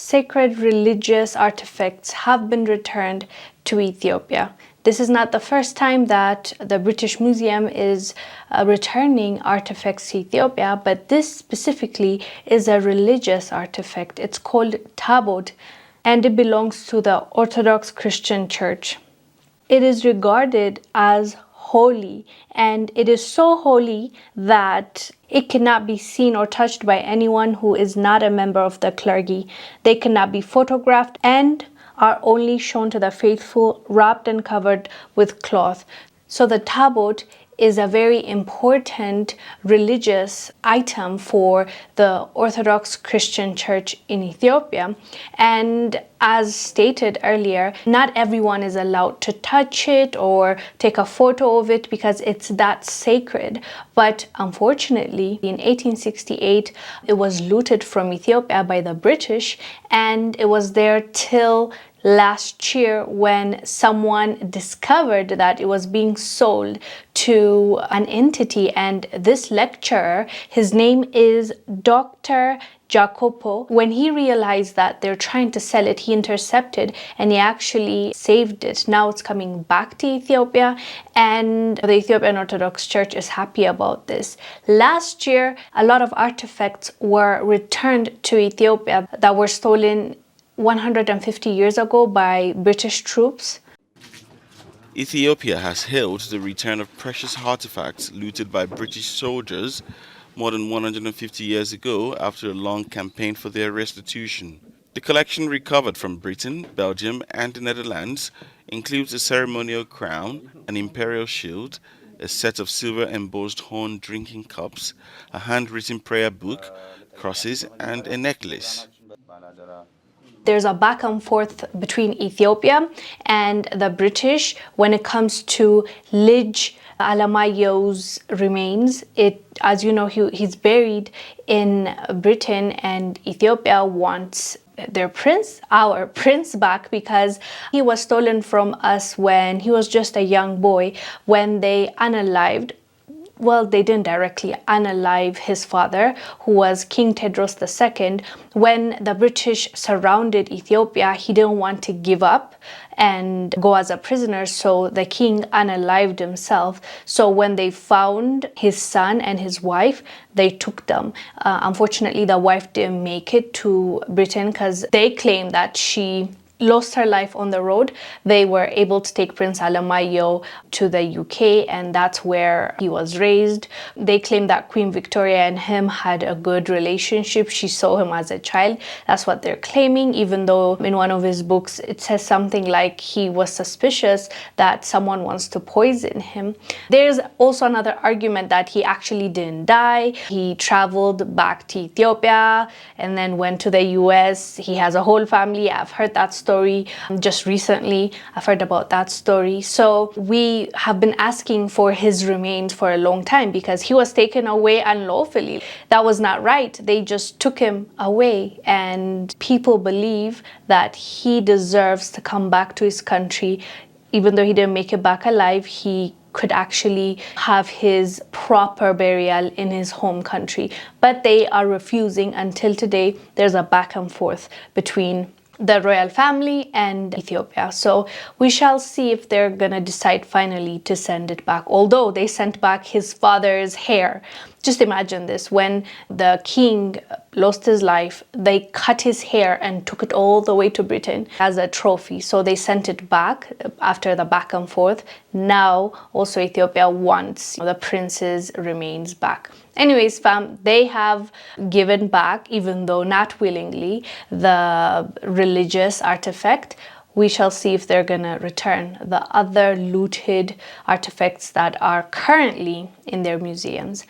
sacred religious artifacts have been returned to Ethiopia. This is not the first time that the British Museum is returning artifacts to Ethiopia, but this specifically is a religious artifact. It's called tabot, and it belongs to the Orthodox Christian Church. It is regarded as holy, and it is so holy that it cannot be seen or touched by anyone who is not a member of the clergy. They cannot be photographed and are only shown to the faithful wrapped and covered with cloth. So the tabot is a very important religious item for the Orthodox Christian Church in Ethiopia. And as stated earlier, not everyone is allowed to touch it or take a photo of it because it's that sacred. But unfortunately, in 1868, it was looted from Ethiopia by the British, and it was there till last year when someone discovered that it was being sold to an entity. And this lecturer, his name is Dr. Jacopo. When he realized that they're trying to sell it, he intercepted and he actually saved it. Now it's coming back to Ethiopia, and the Ethiopian Orthodox Church is happy about this. Last year, a lot of artifacts were returned to Ethiopia that were stolen 150 years ago by British troops. Ethiopia has hailed the return of precious artifacts looted by British soldiers more than 150 years ago after a long campaign for their restitution. The collection recovered from Britain, Belgium, and the Netherlands includes a ceremonial crown, an imperial shield, a set of silver embossed horn drinking cups, a handwritten prayer book, crosses, and a necklace. There's a back and forth between Ethiopia and the British when it comes to Lij Alamayo's remains. As you know, he's buried in Britain, and Ethiopia wants our prince back, because he was stolen from us when he was just a young boy, when they unalived. Well, they didn't directly unalive his father, who was King Tedros II. When the British surrounded Ethiopia, he didn't want to give up and go as a prisoner, so the king unalived himself. So when they found his son and his wife, they took them. Unfortunately, the wife didn't make it to Britain because they claim that she lost her life on the road. They were able to take Prince Alamayo to the UK, and that's where he was raised. They claim that Queen Victoria and him had a good relationship. She saw him as a child. That's what they're claiming, even though in one of his books it says something like he was suspicious that someone wants to poison him. There's also another argument that he actually didn't die. He traveled back to Ethiopia and then went to the US. He has a whole family. I've heard that story just recently. I've heard about that story. So we have been asking for his remains for a long time because he was taken away unlawfully. That was not right. They just took him away, and people believe that he deserves to come back to his country. Even though he didn't make it back alive, he could actually have his proper burial in his home country. But they are refusing. Until today, there's a back and forth between the royal family and Ethiopia. So we shall see if they're gonna decide finally to send it back. Although they sent back his father's hair. Just imagine this, when the king lost his life, they cut his hair and took it all the way to Britain as a trophy. So they sent it back after the back and forth. Now also Ethiopia wants the prince's remains back. Anyways, fam, they have given back, even though not willingly, the religious artifact. We shall see if they're gonna return the other looted artifacts that are currently in their museums.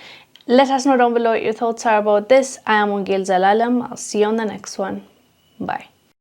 Let us know down below what your thoughts are about this. I am Wongel Zelalem. I'll see you on the next one. Bye.